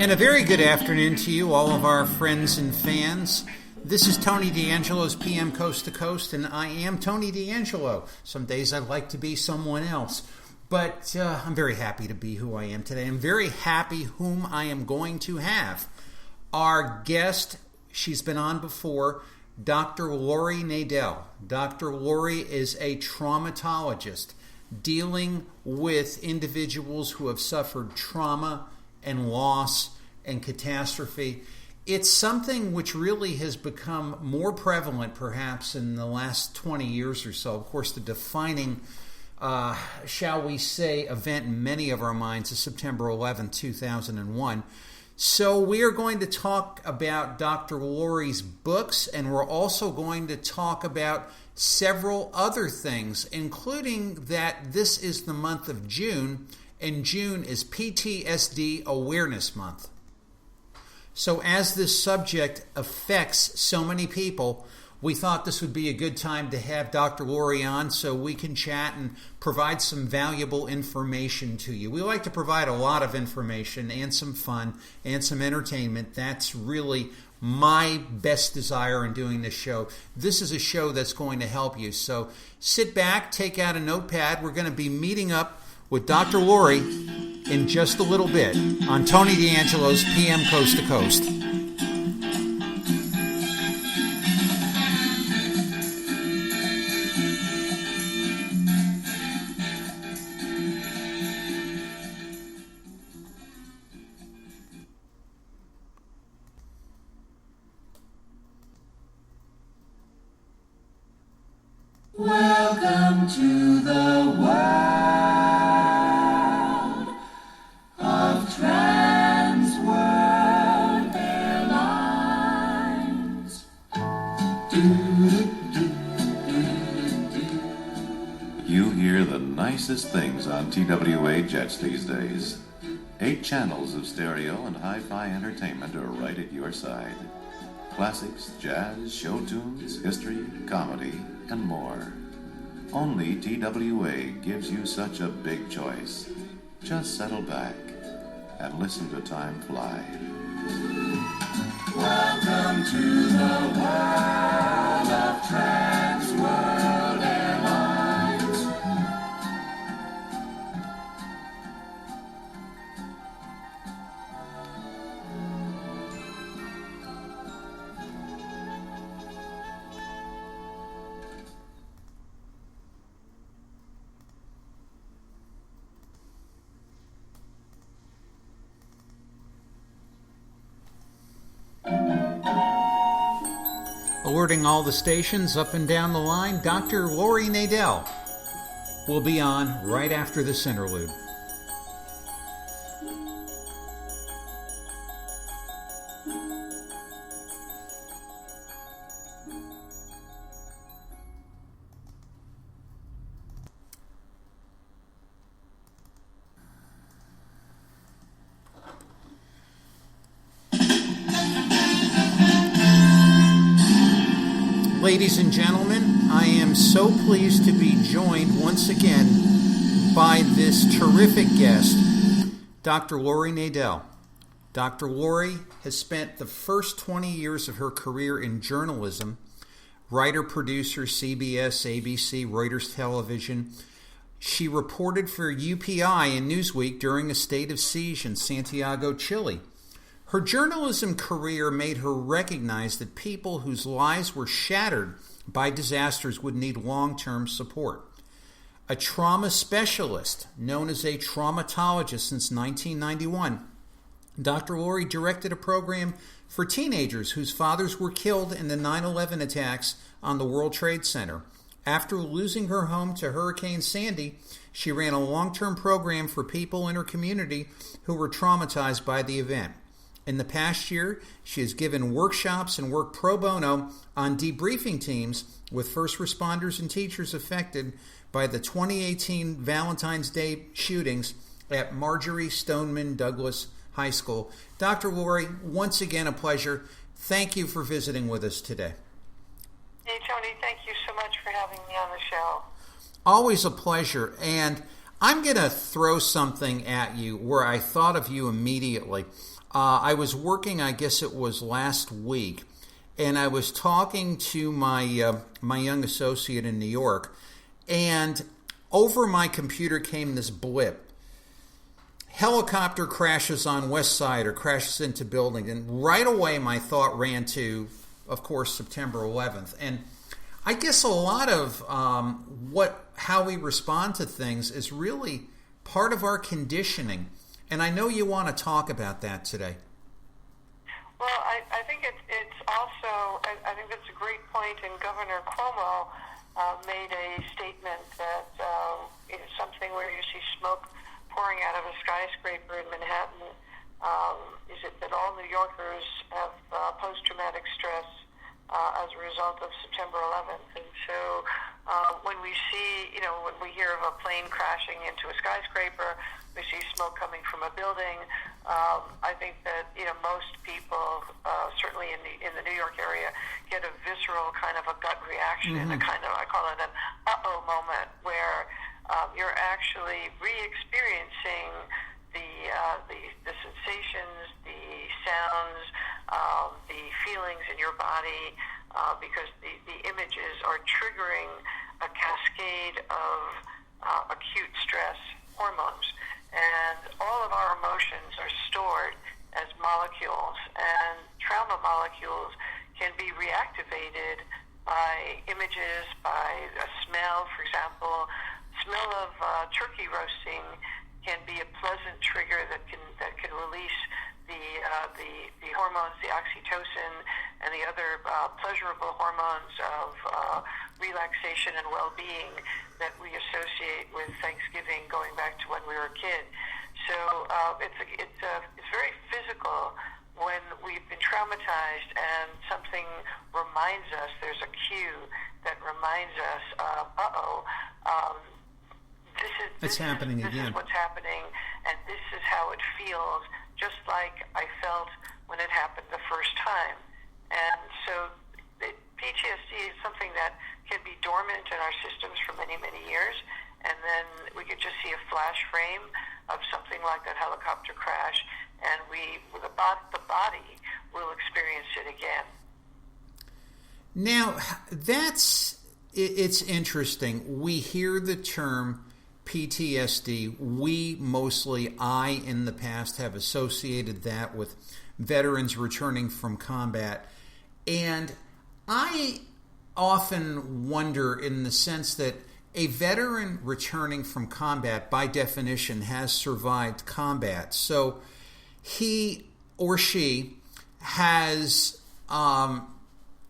And a very good afternoon to you, all of our friends and fans. This is Tony D'Angelo's PM Coast to Coast, and I am Tony D'Angelo. Some days I'd like to be someone else, but I'm very happy to be who I am today. I'm very happy whom I am going to have. Our guest, she's been on before, Dr. Laurie Nadel. Dr. Laurie is a traumatologist dealing with individuals who have suffered trauma and loss and catastrophe. It's something which really has become more prevalent perhaps in the last 20 years or so. Of course, the defining, shall we say, event in many of our minds is September 11, 2001. So we are going to talk about Dr. Laurie's books, and we're also going to talk about several other things, including that this is the month of June, and June is PTSD Awareness Month. So as this subject affects so many people, we thought this would be a good time to have Dr. Laurie on so we can chat and provide some valuable information to you. We like to provide a lot of information and some fun and some entertainment. That's really my best desire in doing this show. This is a show that's going to help you. So sit back, take out a notepad. We're going to be meeting up with Dr. Laurie in just a little bit on Tony D'Angelo's PM Coast to Coast. Welcome to the world of Trans World Airlines. You hear the nicest things on TWA jets these days. 8 channels of stereo and hi-fi entertainment are right at your side. Classics, jazz, show tunes, history, comedy, and more. Only TWA gives you such a big choice. Just settle back and listen to time fly. Welcome to the world of Trans World Airlines. Alerting all the stations up and down the line, Dr. Laurie Nadel will be on right after this interlude. Ladies and gentlemen, I am so pleased to be joined once again by this terrific guest, Dr. Laurie Nadel. Dr. Laurie has spent the first 20 years of her career in journalism, writer, producer, CBS, ABC, Reuters Television. She reported for UPI and Newsweek during a state of siege in Santiago, Chile. Her journalism career made her recognize that people whose lives were shattered by disasters would need long-term support. A trauma specialist, known as a traumatologist since 1991, Dr. Laurie directed a program for teenagers whose fathers were killed in the 9/11 attacks on the World Trade Center. After losing her home to Hurricane Sandy, she ran a long-term program for people in her community who were traumatized by the event. In the past year, she has given workshops and worked pro bono on debriefing teams with first responders and teachers affected by the 2018 Valentine's Day shootings at Marjorie Stoneman Douglas High School. Dr. Laurie, once again a pleasure. Thank you for visiting with us today. Hey, Tony, thank you so much for having me on the show. Always a pleasure. And I'm going to throw something at you where I thought of you immediately. I was working, I guess it was last week, and I was talking to my my young associate in New York, and over my computer came this blip. Helicopter crashes on West Side or crashes into building, and right away my thought ran to, of course, September 11th. And I guess a lot of how we respond to things is really part of our conditioning. And I know you want to talk about that today. Well, I think it's also, I think that's a great point, and Governor Cuomo made a statement that it's something where you see smoke pouring out of a skyscraper in Manhattan. Is it that all New Yorkers have post-traumatic stress as a result of September 11th? And so when we see, when we hear of a plane crashing into a skyscraper, we see smoke coming from a building. I think that most people, certainly in the New York area, get a visceral kind of a gut reaction, a kind of, I call it an uh-oh moment, where you're actually re-experiencing the sensations, the sounds, the feelings in your body, because the images are triggering a cascade of acute stress hormones. And all of our emotions are stored as molecules, and trauma molecules can be reactivated by images, by a smell. For example, smell of turkey roasting can be a pleasant trigger that can release the hormones, the oxytocin, and the other pleasurable hormones of relaxation and well-being that we associate with Thanksgiving, going back to when we were a kid. So it's very physical when we've been traumatized and something reminds us. There's a cue that reminds us, this is happening again. This is what's happening, and this is how it feels, just like I felt when it happened the first time. And so PTSD is something that can be dormant in our systems for many, many years, and then we could just see a flash frame of something like that helicopter crash, and the body will experience it again. Now, it's interesting. We hear the term PTSD. I in the past have associated that with veterans returning from combat. And I often wonder, in the sense that a veteran returning from combat, by definition, has survived combat. So he or she has,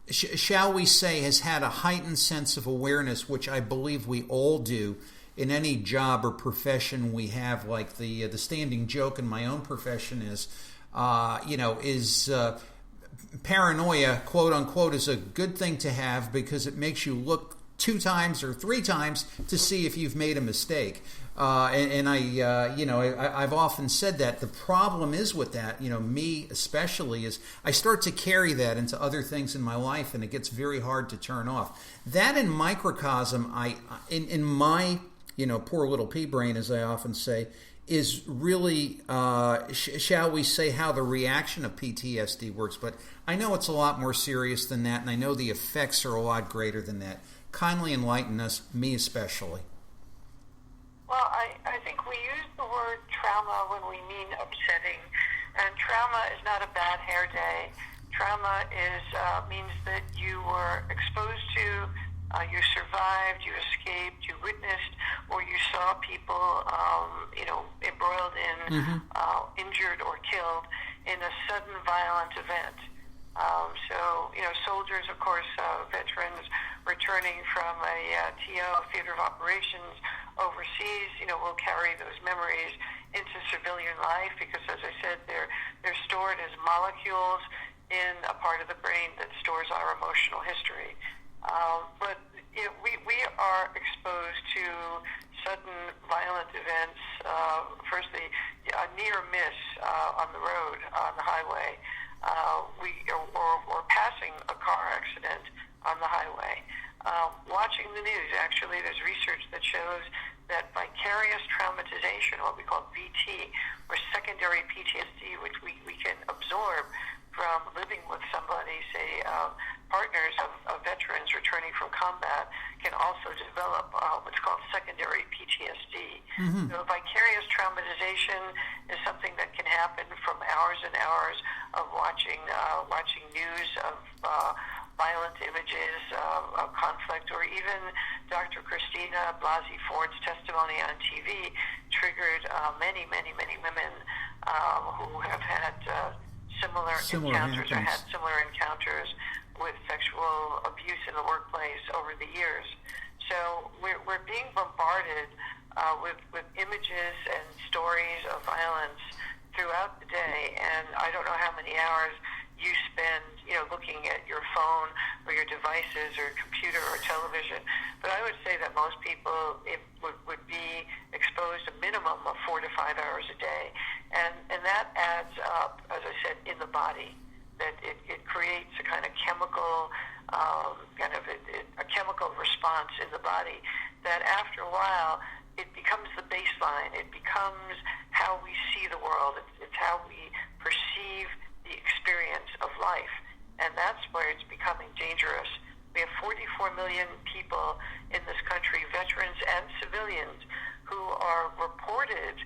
shall we say, has had a heightened sense of awareness, which I believe we all do in any job or profession we have. Like the standing joke in my own profession is, paranoia, quote unquote, is a good thing to have because it makes you look 2 times or 3 times to see if you've made a mistake. I've often said that the problem is with that, me especially, is I start to carry that into other things in my life, and it gets very hard to turn off. That in microcosm, in my poor little pea brain, as I often say, is really, shall we say, how the reaction of PTSD works. But I know it's a lot more serious than that, and I know the effects are a lot greater than that. Kindly enlighten us, me especially. Well, I think we use the word trauma when we mean upsetting, and trauma is not a bad hair day. Trauma means that you were exposed to, you survived, you escaped, you witnessed, or you saw people, embroiled in, injured or killed in a sudden violent event. Soldiers, of course, veterans returning from a TO, theater of operations, overseas, will carry those memories into civilian life because, as I said, they're stored as molecules in a part of the brain that stores our emotional history. But we are exposed to sudden violent events. Firstly, a near miss on the road, on the highway. Or passing a car accident on the highway. Watching the news, actually, there's research that shows that vicarious traumatization, what we call VT, or secondary PTSD, which we can responders, of veterans returning from combat, can also develop what's called secondary PTSD. So vicarious traumatization is something that can happen from hours and hours of watching news of violent images of conflict, or even Dr. Christina Blasey Ford's testimony on TV triggered many women who have had similar encounters or had similar encounters with sexual abuse in the workplace over the years. So we're being bombarded with images and stories of violence throughout the day, and I don't know how many hours you spend, looking at your phone or your devices or computer or television. But I would say that most people would be exposed a minimum of 4 to 5 hours a day, and that adds up, as I said, in the body. That it creates a kind of chemical, a chemical response in the body that after a while it becomes the baseline. It becomes how we see the world. It's how we perceive the experience of life, and that's where it's becoming dangerous. We have 44 million people in this country, veterans and civilians, who have reported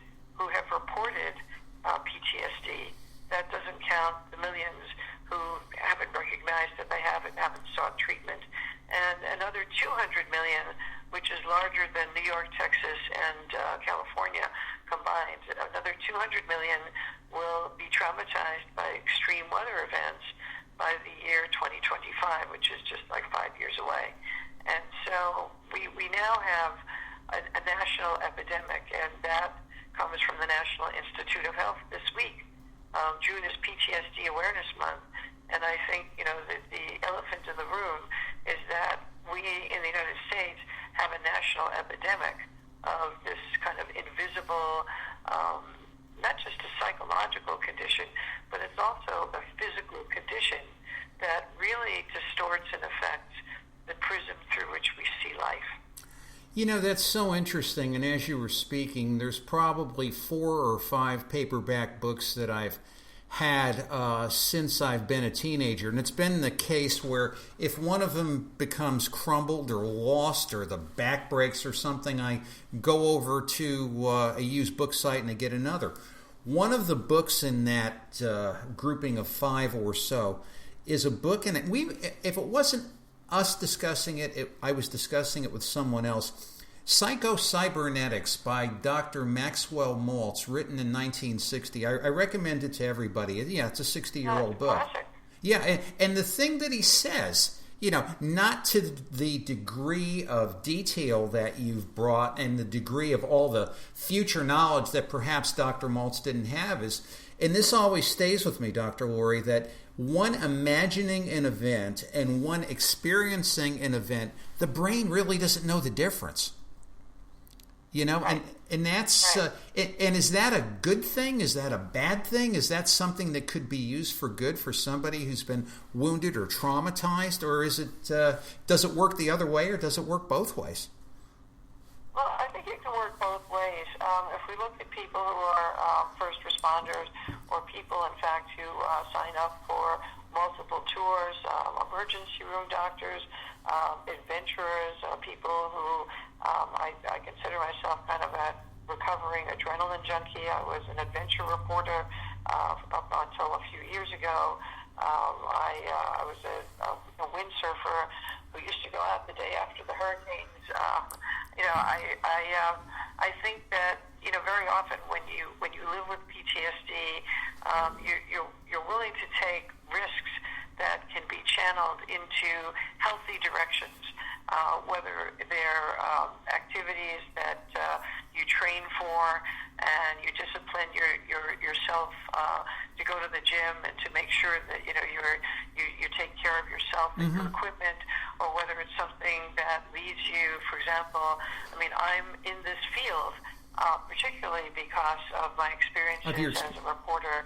PTSD. That doesn't count the millions who haven't recognized that they have it and haven't sought treatment, and another 200 million, which is larger than New York, Texas, and California combined. Another 200 million will be traumatized by extreme weather events by the year 2025, which is just like 5 years away. And so we now have a national epidemic, and that comes from the National Institute of Health this week. June is PTSD Awareness Month, and I think, the elephant in the room is that we in the United States have a national epidemic of this kind of invisible, not just a psychological condition, but it's also a physical condition that really distorts and affects the prism through which we see life. That's so interesting, and as you were speaking, there's probably 4 or 5 paperback books that I've had since I've been a teenager, and it's been the case where if one of them becomes crumbled or lost or the back breaks or something, I go over to a used book site and I get another. One of the books in that grouping of 5 or so is a book, and if it wasn't us discussing it, I was discussing it with someone else. Psycho-Cybernetics by Dr. Maxwell Maltz, written in 1960. I recommend it to everybody. Yeah, it's a 60-year-old book. Classic. Yeah, and the thing that he says, not to the degree of detail that you've brought and the degree of all the future knowledge that perhaps Dr. Maltz didn't have is, and this always stays with me, Dr. Laurie, that one imagining an event and one experiencing an event, the brain really doesn't know the difference. Right. And that's right. And is that a good thing? Is that a bad thing? Is that something that could be used for good for somebody who's been wounded or traumatized, or is it does it work the other way, or does it work both ways? Well, I think it can work both ways. If we look at people who are first responders, or people, in fact, who sign up for multiple tours, emergency room doctors, adventurers, people who I consider myself kind of a recovering adrenaline junkie. I was an adventure reporter up until a few years ago. I was a windsurfer who used to go out the day after the hurricanes. I think that very often when you live with PTSD, you're willing to take risks that can be channeled into healthy directions, whether they're activities that you train for and you discipline yourself to go to the gym and to make sure that you take care of yourself and your equipment, or whether it's something that leads you, for example, I'm in this field particularly because of my experiences as a reporter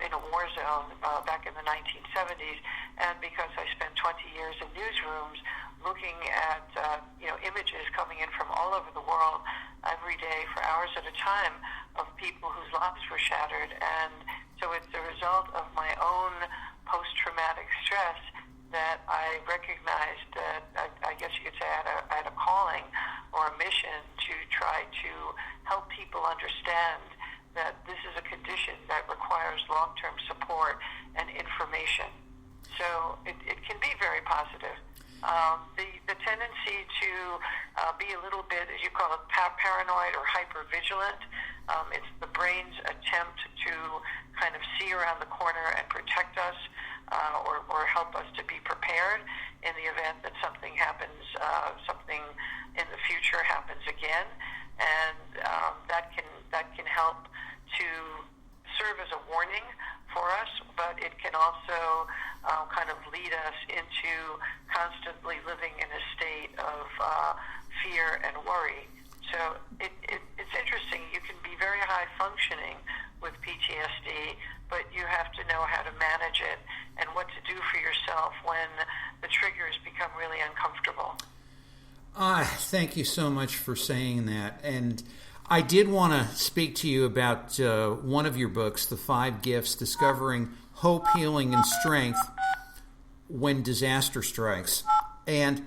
in a war zone back in the 1970s, and because I spent 20 years in newsrooms looking at images coming in from all over the world every day for hours at a time of people whose lives were shattered. And so it's a result of my own post-traumatic stress that I recognized that I guess you could say I had a calling or a mission to try to help people understand that this is a condition that requires long-term support and information. So it can be very positive. The tendency to be a little bit, as you call it, paranoid or hypervigilant, it's the brain's attempt to kind of see around the corner and protect us or help us to be prepared in the event that something happens, something in the future happens again. And that can help to serve as a warning for us, but it can also kind of lead us into constantly living in a state of fear and worry. So it's interesting. You can be very high functioning with PTSD, but you have to know how to manage it and what to do for yourself when the triggers become really uncomfortable. Thank you so much for saying that. And I did want to speak to you about one of your books, The 5 Gifts, Discovering Hope, Healing, and Strength When Disaster Strikes. And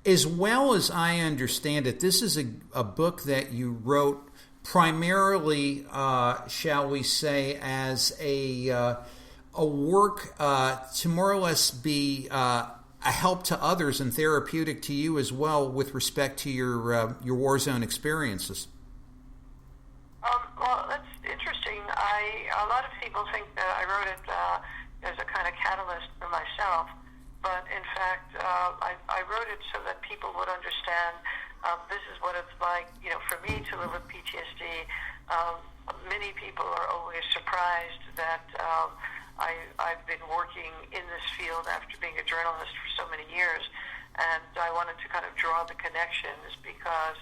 as well as I understand it, this is a book that you wrote primarily, shall we say, as a work to more or less be a help to others and therapeutic to you as well with respect to your war zone experiences. Well, that's interesting. A lot of people think that I wrote it as a kind of catalyst for myself, but in fact, I wrote it so that people would understand this is what it's like, for me to live with PTSD. Many people are always surprised that I've been working in this field after being a journalist for so many years, and I wanted to kind of draw the connections because,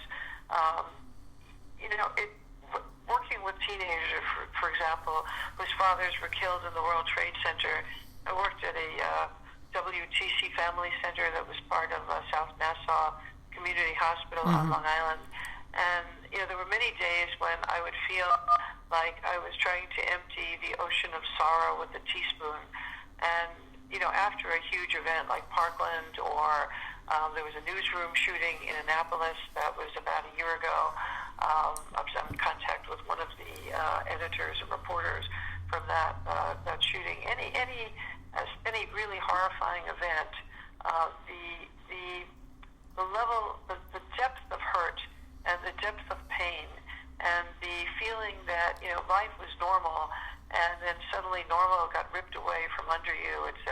working with teenagers, for example, whose fathers were killed in the World Trade Center. I worked at a WTC Family Center that was part of South Nassau Community Hospital on Long Island. And, there were many days when I would feel like I was trying to empty the ocean of sorrow with a teaspoon. And, after a huge event like Parkland or there was a newsroom shooting in Annapolis that was about a year ago. I was in contact with one of the editors and reporters from that shooting. Any really horrifying event, the level, the depth of hurt and the depth of pain and the feeling that life was normal and then suddenly normal got ripped away from under you. It's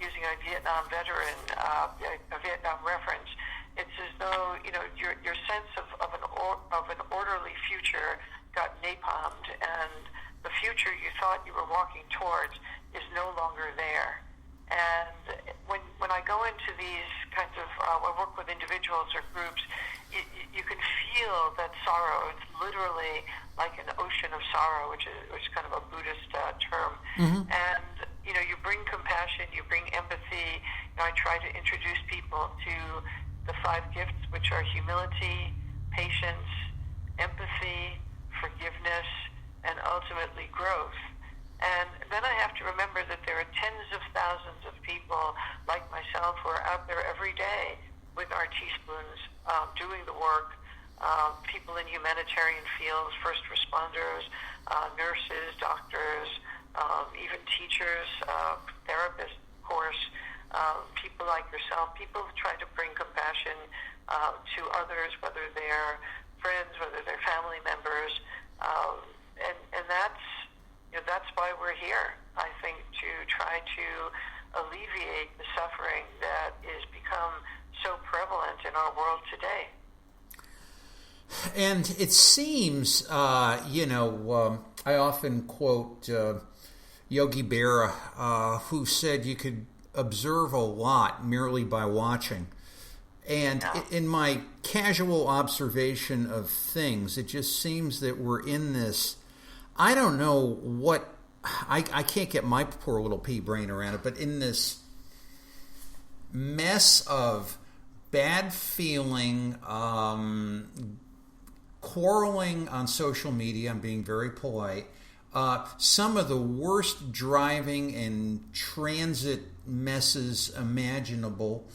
using a Vietnam veteran, a Vietnam reference. It's as though your sense of an orderly future got napalmed, and the future you thought you were walking towards is no longer there. And when I go into these kinds of, I work with individuals or groups, you can feel that sorrow. It's literally like an ocean of sorrow, which is kind of a Buddhist term. And you bring compassion, you bring empathy. I try to introduce people to the 5 gifts, which are humility, patience, empathy, forgiveness, and ultimately growth. And then I have to remember that there are tens of thousands of people like myself who are out there every day with our teaspoons doing the work, people in humanitarian fields, first responders, nurses, doctors, even teachers, therapists, of course, people like yourself, people who try to bring compassion to others, whether they're friends, whether they're family members, and that's why we're here, I think, to try to alleviate the suffering that is become so prevalent in our world today. And it seems, I often quote Yogi Berra, who said you could observe a lot merely by watching. And in my casual observation of things, it just seems that we're in this, I don't know what, I can't get my poor little pea brain around it, but in this mess of bad feeling, quarreling on social media, I'm being very polite, some of the worst driving and transit messes imaginable.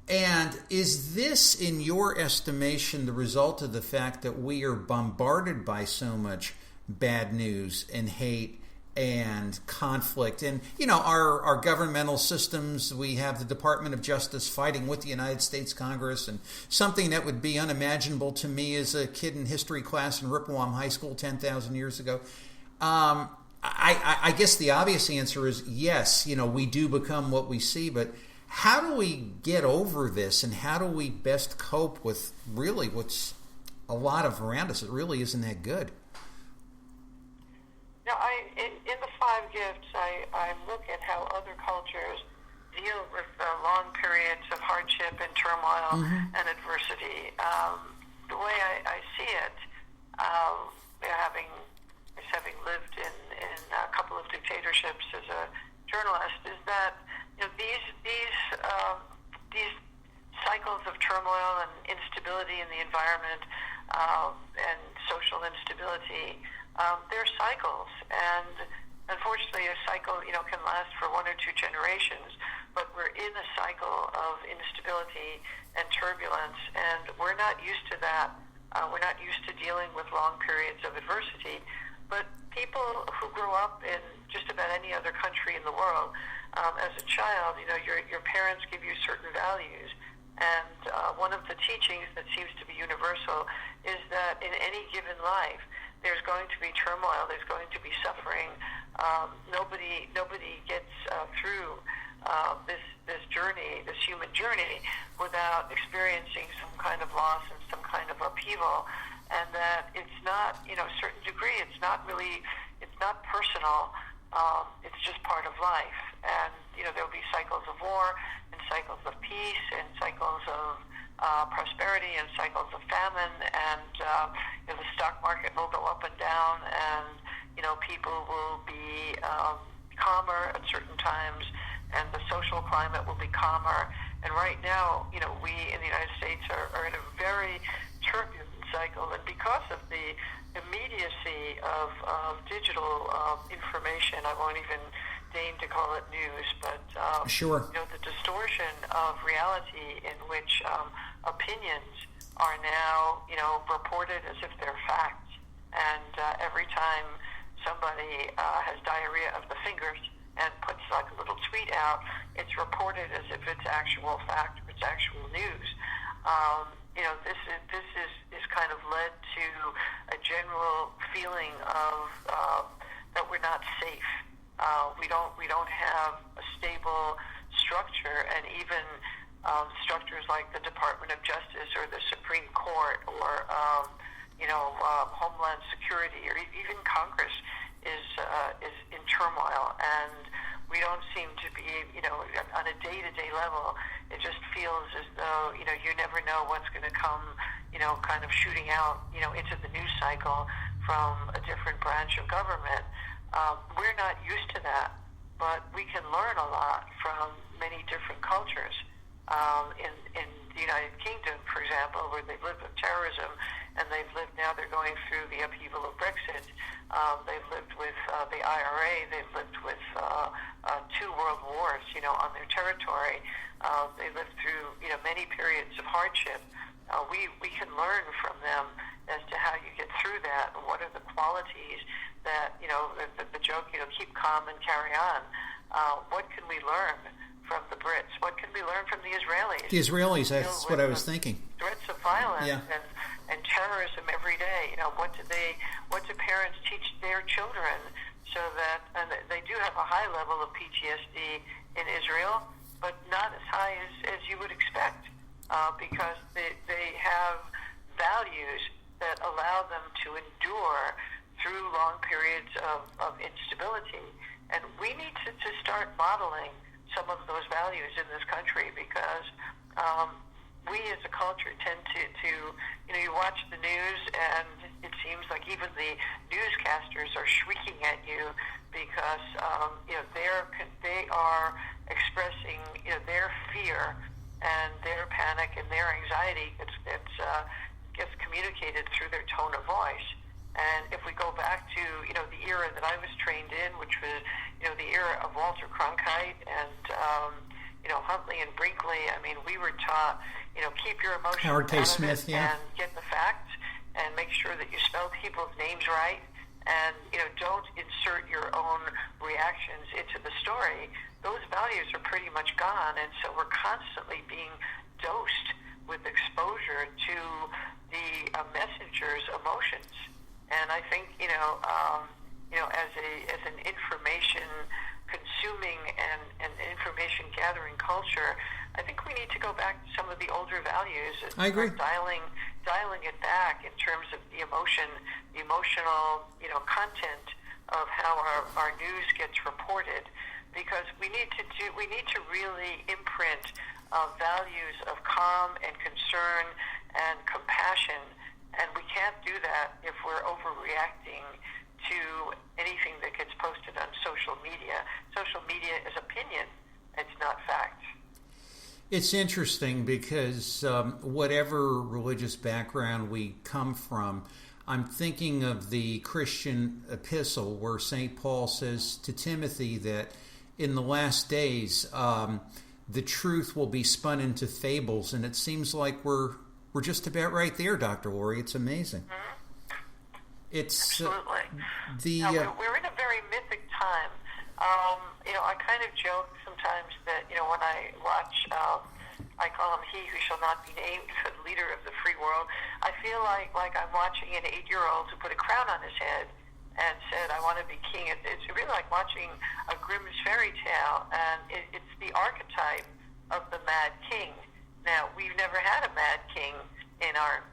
And is this, in your estimation, the result of the fact that we are bombarded by so much bad news and hate and conflict? And, our governmental systems, we have the Department of Justice fighting with the United States Congress, and something that would be unimaginable to me as a kid in history class in Ripplewam High School 10,000 years ago. I guess the obvious answer is yes, we do become what we see, but how do we get over this, and how do we best cope with really what's a lot of around us? It really isn't that good. Now, in the five gifts, I look at how other cultures deal with long periods of hardship and turmoil and adversity. The way I see it, having lived in a couple of dictatorships as a journalist, is that these cycles of turmoil and instability in the environment and social instability, they're cycles, and unfortunately a cycle can last for one or two generations, but we're in a cycle of instability and turbulence, and we're not used to that. We're not used to dealing with long periods of adversity, but people who grow up in just about any other country in the world, as a child, your parents give you certain values, and one of the teachings that seems to be universal is that in any given life, there's going to be turmoil, there's going to be suffering. Nobody gets through this journey, this human journey, without experiencing some kind of loss and some kind of upheaval, and that it's not, a certain degree, it's not personal. It's just part of life, and there'll be cycles of war and cycles of peace and cycles of prosperity and cycles of famine, and the stock market will go up and down, and people will be calmer at certain times, and the social climate will be calmer. And right now, we in the United States are in a very turbulent cycle, and because of the immediacy of digital information, I won't even deign to call it news, but sure. The distortion of reality in which opinions are now reported as if they're facts, and every time somebody has diarrhea of the fingers and puts like a little tweet out, it's reported as if it's actual fact or it's actual news. This is kind of led to a general feeling of that we're not safe. We don't have a stable structure, and even structures like the Department of Justice or the Supreme Court or Homeland Security or even Congress is in turmoil, and we don't seem to be, on a day-to-day level, it just feels as though, you never know what's going to come, kind of shooting out, into the news cycle from a different branch of government. We're not used to that, but we can learn a lot from many different cultures. In the United Kingdom, for example, where they've lived with terrorism, and they're going through the upheaval of Brexit. They've lived with the IRA. They've lived with 2 world wars, on their territory. They lived through, many periods of hardship. We can learn from them as to how you get through that, and what are the qualities that, the joke, keep calm and carry on. What can we learn from the Brits? What can we learn from the Israelis? The Israelis, that's what I was thinking. Threats of violence, yeah. and terrorism every day. What do parents teach their children so that, and they do have a high level of PTSD in Israel, but not as high as you would expect, because they have values that allow them to endure through long periods of instability. And we need to start modeling some of those values in this country, because we as a culture tend to you watch the news, and it seems like even the newscasters are shrieking at you because they are expressing their fear and their panic and their anxiety gets communicated through their tone of voice. And if we go back to, the era that I was trained in, which was, the era of Walter Cronkite and, Huntley and Brinkley, I mean, we were taught, keep your emotions Howard K. out of Smith, it yeah. and get the facts and make sure that you spell people's names right and, don't insert your own reactions into the story. Those values are pretty much gone, and so we're constantly being dosed with exposure to the messenger's emotions. And I think, as an information consuming and information gathering culture, I think we need to go back to some of the older values and I agree. dialing it back in terms of the emotional, content of how our news gets reported, because we need to really imprint values of calm and concern and compassion, and we can't do that if we're overreacting to anything that gets posted on social media. Social media is opinion; it's not fact. It's interesting because whatever religious background we come from, I'm thinking of the Christian epistle where St. Paul says to Timothy that in the last days the truth will be spun into fables, and it seems like we're just about right there, Dr. Laurie. It's amazing. Mm-hmm. It's Absolutely. We're in a very mythic time. I kind of joke sometimes that, when I watch, I call him He Who Shall Not Be Named, the leader of the free world, I feel like I'm watching an 8-year-old who put a crown on his head and said, I want to be king. It's really like watching a Grimm's fairy tale, and it's the archetype of the mad king. Now, we've never had a mad king in our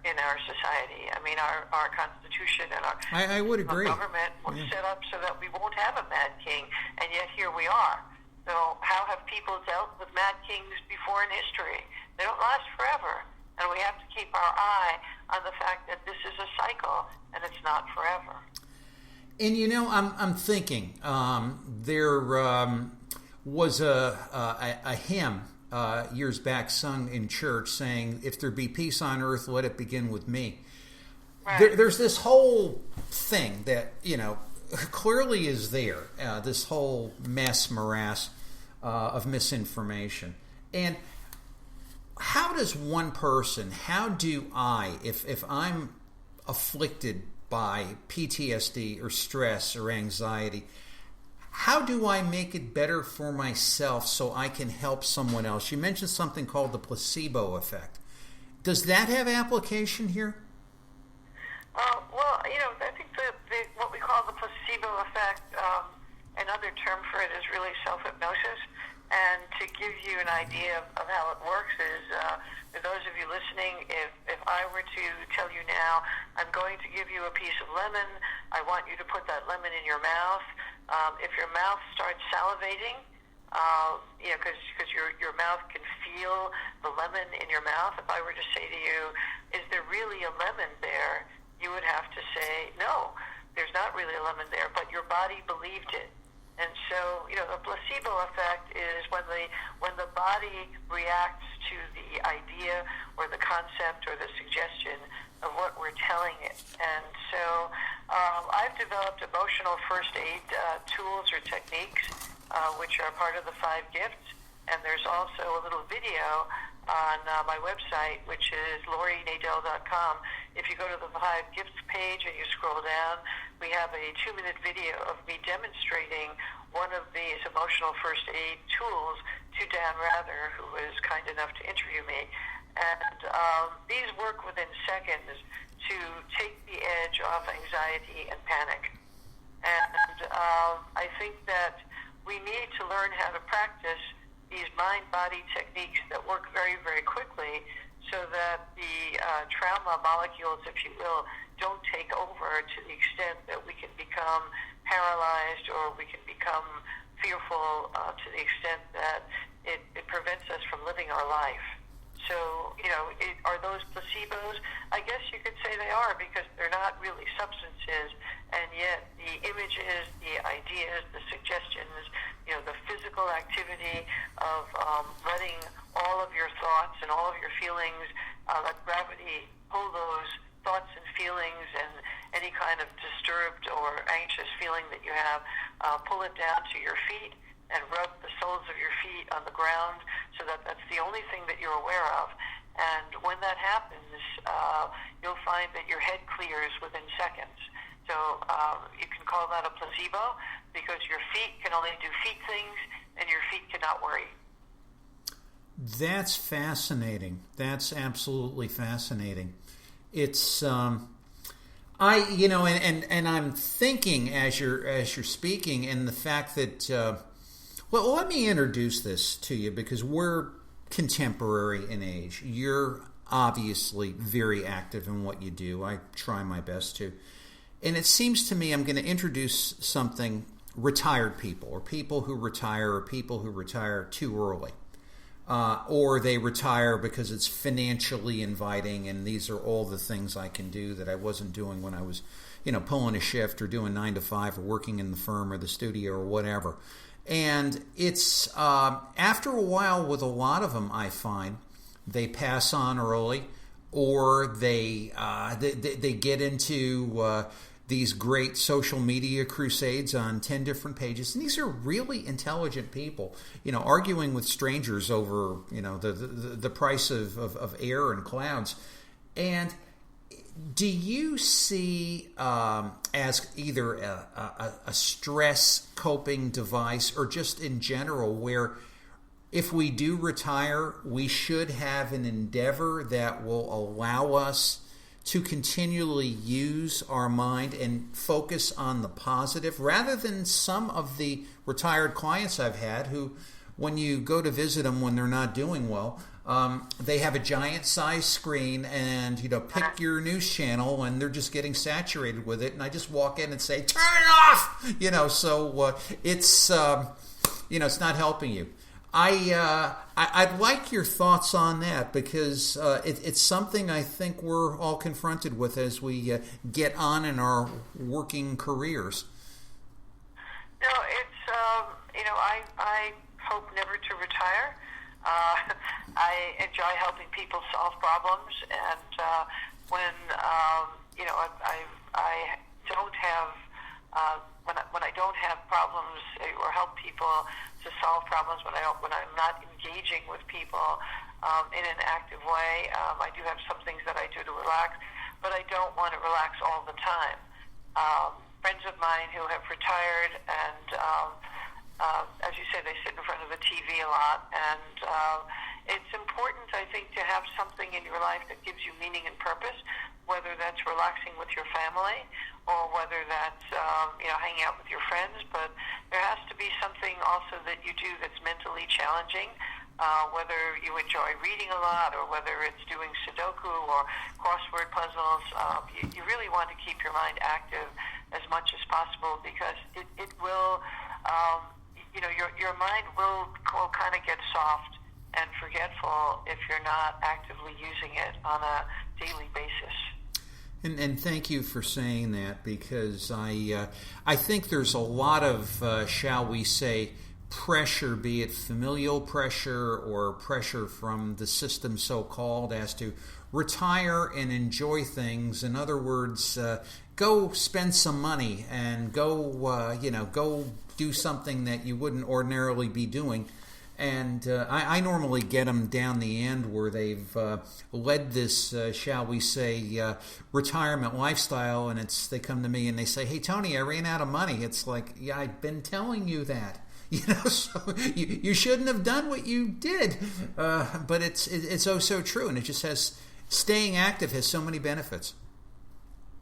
society. I mean, our Constitution and our I would agree. Government was set up so that we won't have a mad king, and yet here we are. So how have people dealt with mad kings before in history? They don't last forever, and we have to keep our eye on the fact that this is a cycle, and it's not forever. And I'm thinking there was a hymn years back sung in church saying, if there be peace on earth, let it begin with me. Right. There's this whole thing that, clearly is there, this whole morass of misinformation. And how does one person, how do I, if I'm afflicted by PTSD or stress or anxiety, how do I make it better for myself so I can help someone else? You mentioned something called the placebo effect. Does that have application here? Well, I think what we call the placebo effect, another term for it is really self-hypnosis. And to give you an idea of how it works is, for those of you listening, if I were to tell you now, I'm going to give you a piece of lemon, I want you to put that lemon in your mouth. If your mouth starts salivating, because your mouth can feel the lemon in your mouth, if I were to say to you, is there really a lemon there? You would have to say, no, there's not really a lemon there, but your body believed it. And so, the placebo effect is when the body reacts to the idea or the concept or the suggestion of what we're telling it. And so I've developed emotional first aid tools or techniques, which are part of the 5 gifts. And there's also a little video on my website, which is laurienadel.com. If you go to the 5 gifts page and you scroll down, we have a 2-minute video of me demonstrating one of these emotional first aid tools to Dan Rather, who was kind enough to interview me. And these work within seconds to take the edge off anxiety and panic. And I think that we need to learn how to practice these mind-body techniques that work very, very quickly so that the trauma molecules, if you will, don't take over to the extent that we can become paralyzed or we can become fearful to the extent that it prevents us from living our life. So, are those placebos? I guess you could say they are, because they're not really substances, and yet the images, the ideas, the suggestions, the physical activity of letting all of your thoughts and all of your feelings, let gravity pull those thoughts and feelings and any kind of disturbed or anxious feeling that you have, pull it down to your feet and rub the soles of your feet on the ground so that that's the only thing that you're aware of. And when that happens, you'll find that your head clears within seconds. So you can call that a placebo because your feet can only do feet things and your feet cannot worry. That's fascinating. That's absolutely fascinating. It's and I'm thinking as you're speaking, and the fact that well, let me introduce this to you because we're contemporary in age. You're obviously very active in what you do. I try my best to. And it seems to me I'm going to introduce something: retired people, or people who retire too early. Or they retire because it's financially inviting, and these are all the things I can do that I wasn't doing when I was, pulling a shift or doing 9 to 5 or working in the firm or the studio or whatever. And it's after a while with a lot of them, I find they pass on early, or they get into these great social media crusades on 10 different pages. And these are really intelligent people, arguing with strangers over, the price of air and clouds. And do you see as either a stress coping device or just in general where if we do retire, we should have an endeavor that will allow us to continually use our mind and focus on the positive, rather than some of the retired clients I've had who, when you go to visit them when they're not doing well, they have a giant size screen and, pick your news channel and they're just getting saturated with it. And I just walk in and say, turn it off! So it's, it's not helping you. I'd like your thoughts on that because it's something I think we're all confronted with as we get on in our working careers. No, it's I hope never to retire. I enjoy helping people solve problems, and when I don't have when I don't have problems or help people to solve problems, when I'm not engaging with people in an active way, I do have some things that I do to relax, but I don't want to relax all the time. Friends of mine who have retired and as you say, they sit in front of the TV a lot, and it's important, I think, to have something in your life that gives you meaning and purpose, whether that's relaxing with your family or whether that's hanging out with your friends. But there has to be something also that you do that's mentally challenging, whether you enjoy reading a lot or whether it's doing Sudoku or crossword puzzles. You really want to keep your mind active as much as possible because it will, your mind will kind of get soft and forgetful if you're not actively using it on a daily basis. And thank you for saying that, because I think there's a lot of, shall we say, pressure, be it familial pressure or pressure from the system so-called, as to retire and enjoy things. In other words, go spend some money and go do something that you wouldn't ordinarily be doing. And I normally get them down the end where they've led this, shall we say, retirement lifestyle, and they come to me and they say, "Hey, Tony, I ran out of money." It's like, yeah, I've been telling you that. So you shouldn't have done what you did. But it's oh so true, and it just has, staying active has so many benefits.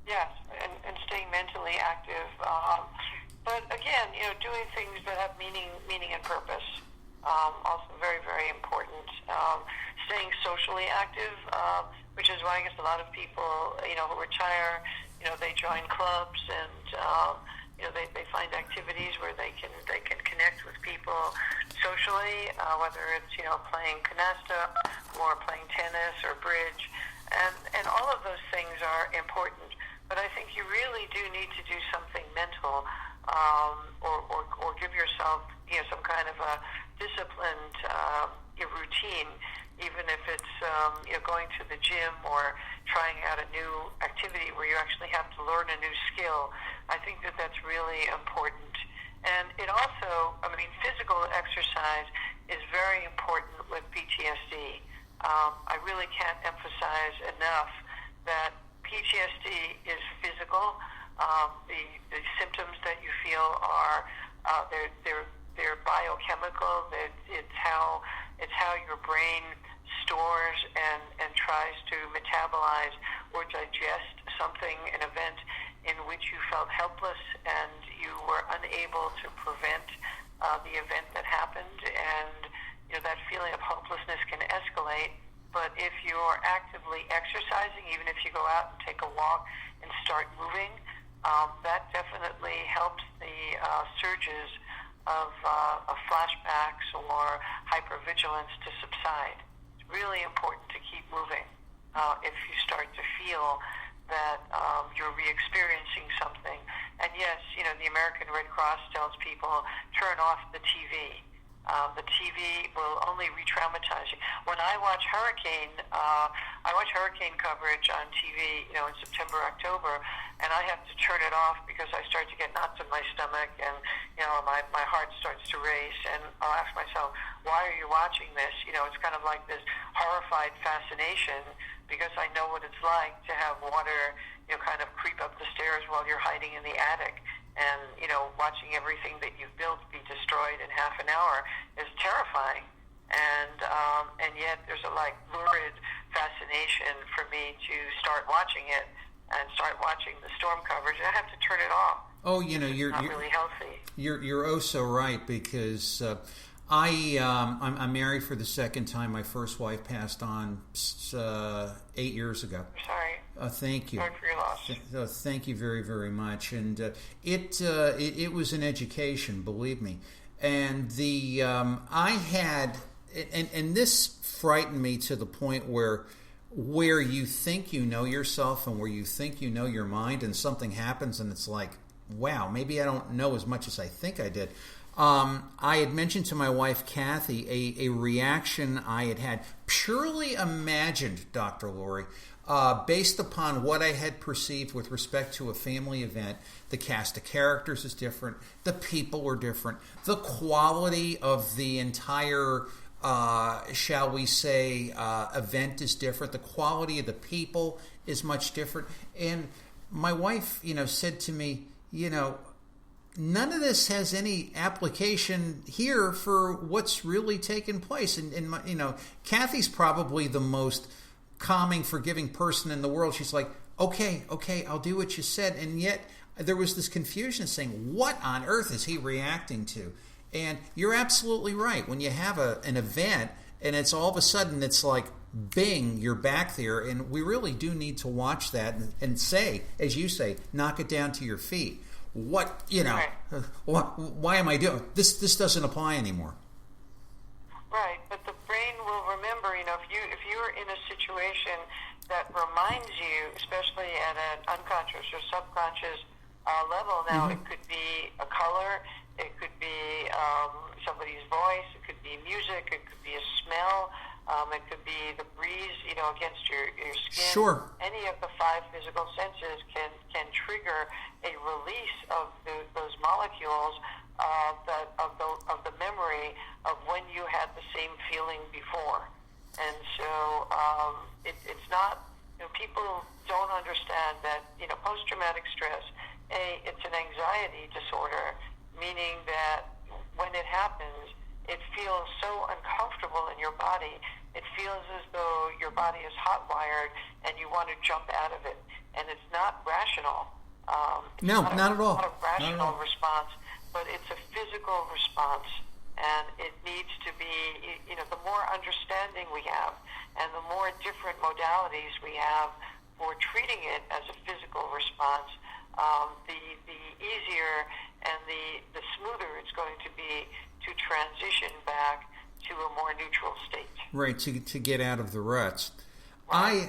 Yes, and staying mentally active. But again, doing things that have meaning and purpose. Also very, very important. Staying socially active, which is why I guess a lot of people, who retire, they join clubs and, they find activities where they can connect with people socially, whether it's, playing canasta or playing tennis or bridge. And all of those things are important. But I think you really do need to do something mental, or give yourself, some kind of a disciplined routine, even if it's going to the gym or trying out a new activity where you actually have to learn a new skill. I think that that's really important. And it also, I mean, physical exercise is very important with PTSD. I really can't emphasize enough that PTSD is physical. The symptoms that you feel are they're biochemical. It's how your brain stores and tries to metabolize or digest something, an event in which you felt helpless and you were unable to prevent the event that happened, and that feeling of hopelessness can escalate. But if you're actively exercising, even if you go out and take a walk and start moving, that definitely helps the surges of flashbacks or hypervigilance to subside. It's really important to keep moving if you start to feel that you're re-experiencing something. And yes, the American Red Cross tells people, turn off the TV. The TV will only re-traumatize you. When I watch hurricane coverage on TV, in September, October, and I have to turn it off because I start to get knots in my stomach, and my heart starts to race, and I'll ask myself, why are you watching this? It's kind of like this horrified fascination, because I know what it's like to have water, kind of creep up the stairs while you're hiding in the attic. And, watching everything that you've built be destroyed in half an hour is terrifying. And yet there's a lurid fascination for me to start watching it and start watching the storm coverage. And I have to turn it off. Oh, you're not really healthy. You're oh so right, because I'm married for the second time. My first wife passed on 8 years ago. Sorry. Thank you. Sorry for your loss. Thank you very, very much. And it was an education, believe me. And I had, and this frightened me to the point where you think you know yourself and where you think you know your mind, and something happens and it's like, wow, maybe I don't know as much as I think I did. I had mentioned to my wife, Kathy, a reaction I had purely imagined, Dr. Laurie, based upon what I had perceived with respect to a family event. The cast of characters is different. The people were different. The quality of the entire, shall we say, event is different. The quality of the people is much different. And my wife, said to me, none of this has any application here for what's really taken place. And Kathy's probably the most calming, forgiving person in the world. She's like, okay, I'll do what you said. And yet there was this confusion saying, what on earth is he reacting to? And you're absolutely right. When you have an event and it's all of a sudden it's like, bing, you're back there. And we really do need to watch that and say, as you say, knock it down to your feet. What, Right. Why am I doing this? Doesn't apply anymore. Right, but the brain will remember. If you're in a situation that reminds you, especially at an unconscious or subconscious level. Now, It could be a color, it could be somebody's voice, it could be music, it could be a smell, it could be the breeze, against your skin. Sure. Any of the five physical senses can trigger a release of those molecules of the memory of when you had the same feeling before. And so it's not, people don't understand that, post-traumatic stress, it's an anxiety disorder, meaning that when it happens, it feels so uncomfortable in your body. It feels as though your body is hot-wired and you want to jump out of it. And it's not rational. Not at all. It's not a rational response, but it's a physical response. And it needs to be, the more understanding we have and the more different modalities we have for treating it as a physical response, the easier and the smoother it's going to be to transition back to a more neutral state. Right, to get out of the ruts. Right.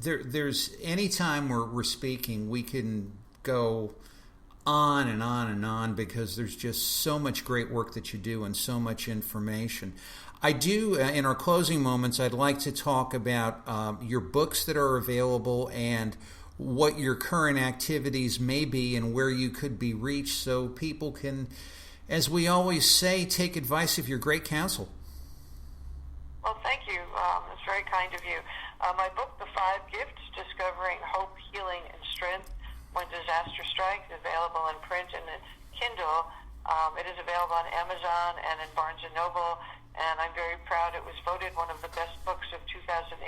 There's any time we're speaking, we can go on and on and on because there's just so much great work that you do and so much information. I do, in our closing moments, I'd like to talk about your books that are available and what your current activities may be and where you could be reached so people can, as we always say, take advice of your great counsel. Well, thank you. It's very kind of you. My book, The 5 Gifts, Discovering Hope, Healing, and Strength When Disaster Strikes, is available in print and in Kindle. It is available on Amazon and in Barnes & Noble, and I'm very proud it was voted one of the best books of 2018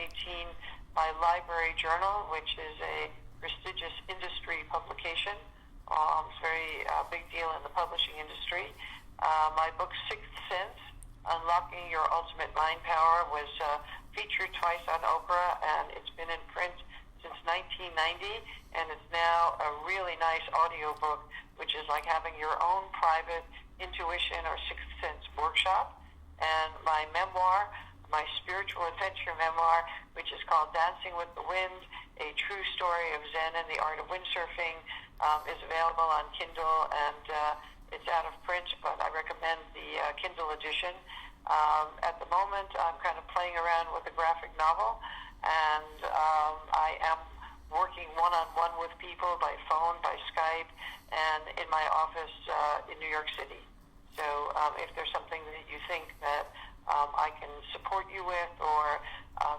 by Library Journal, which is a prestigious industry publication. It's a very big deal in the publishing industry. My book, Sixth Sense, Unlocking Your Ultimate Mind Power, was featured twice on Oprah, and it's been in print since 1990, and it's now a really nice audio book, which is like having your own private intuition or sixth sense workshop. And my memoir, my spiritual adventure memoir, which is called Dancing with the Wind, A True Story of Zen and the Art of Windsurfing, is available on Kindle, and it's out of print, but I recommend the Kindle edition. At the moment, I'm kind of playing around with a graphic novel, and I am working one-on-one with people by phone, by Skype, and in my office in New York City. So if there's something that you think that I can support you with, or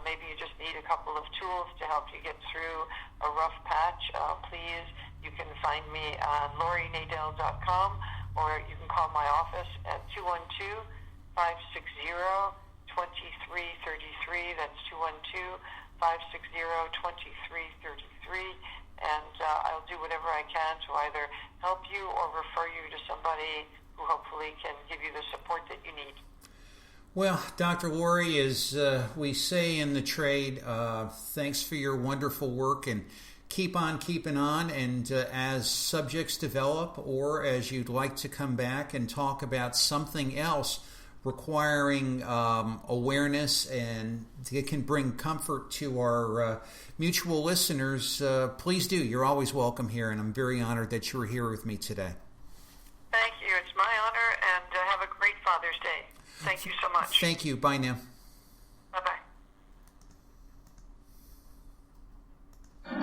maybe you just need a couple of tools to help you get through a rough patch, please, you can find me on laurienadel.com, or you can call my office at 212-560-2333. That's 212-560-2333. And I'll do whatever I can to either help you or refer you to somebody who hopefully can give you the support that you need. Well, Dr. Laurie, as we say in the trade, thanks for your wonderful work, and keep on keeping on. And as subjects develop, or as you'd like to come back and talk about something else requiring awareness and it can bring comfort to our mutual listeners, please do. You're always welcome here, and I'm very honored that you were here with me today. Thank you. It's my honor, and have a great Father's Day. Thank you so much. Thank you. Bye now. Bye-bye.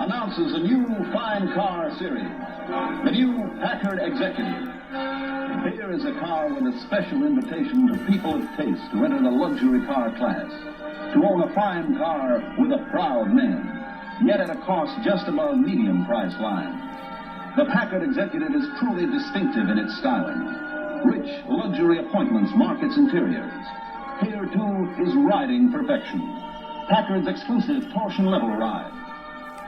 Announces a new fine car series, the new Packard Executive. Here is a car with a special invitation to people of taste to enter the luxury car class, to own a fine car with a proud name, yet at a cost just above medium price line. The Packard Executive is truly distinctive in its styling. Rich luxury appointments mark its interiors. Here, too, is riding perfection. Packard's exclusive torsion-level ride.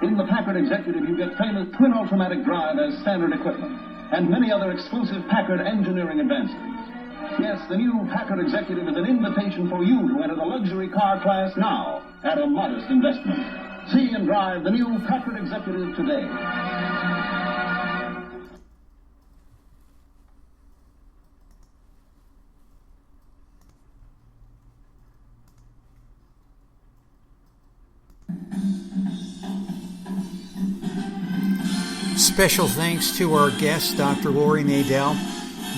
In the Packard Executive, you get famous twin automatic drive as standard equipment, and many other exclusive Packard engineering advances. Yes, the new Packard Executive is an invitation for you to enter the luxury car class now at a modest investment. See and drive the new Packard Executive today. Special thanks to our guest, Dr. Laurie Nadel.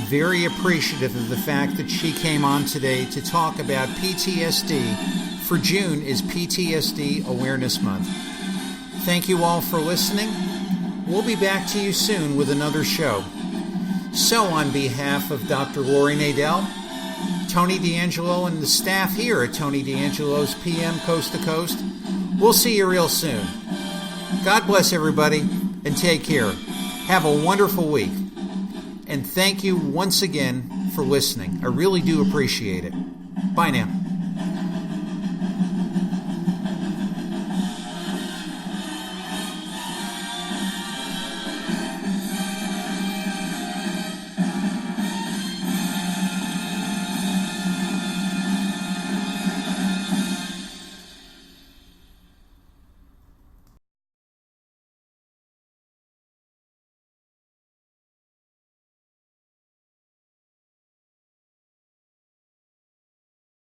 Very appreciative of the fact that she came on today to talk about PTSD. For June is PTSD Awareness Month. Thank you all for listening. We'll be back to you soon with another show. So on behalf of Dr. Laurie Nadel, Tony D'Angelo, and the staff here at Tony D'Angelo's PM Coast to Coast, we'll see you real soon. God bless everybody, and take care. Have a wonderful week. And thank you once again for listening. I really do appreciate it. Bye now.